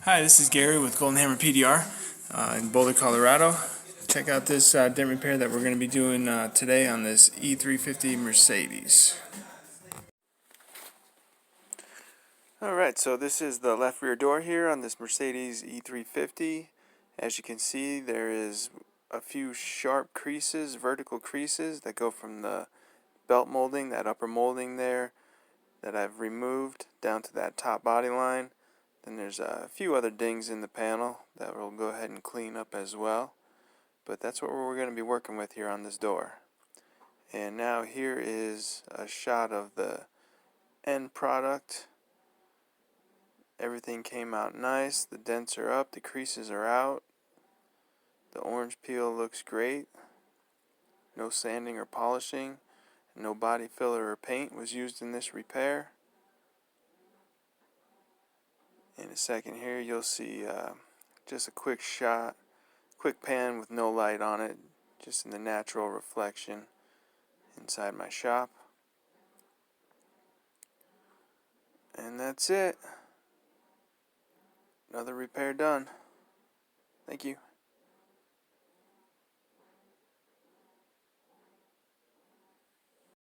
Hi, this is Gary with Golden Hammer PDR in Boulder, Colorado. Check out this dent repair that we're going to be doing today on this E350 Mercedes. Alright, so this is the left rear door here on this Mercedes E350. As you can see, there is a few sharp creases, vertical creases that go from the belt molding, that upper molding there, that I've removed down to that top body line. Then there's a few other dings in the panel that we'll go ahead and clean up as well. But that's what we're going to be working with here on this door. And now here is a shot of the end product. Everything came out nice. The dents are up, the creases are out. The orange peel looks great. No sanding or polishing. No body filler or paint was used in this repair. In a second here you'll see just a quick shot, quick pan with no light on it, just in the natural reflection inside my shop. And that's it. Another repair done. Thank you.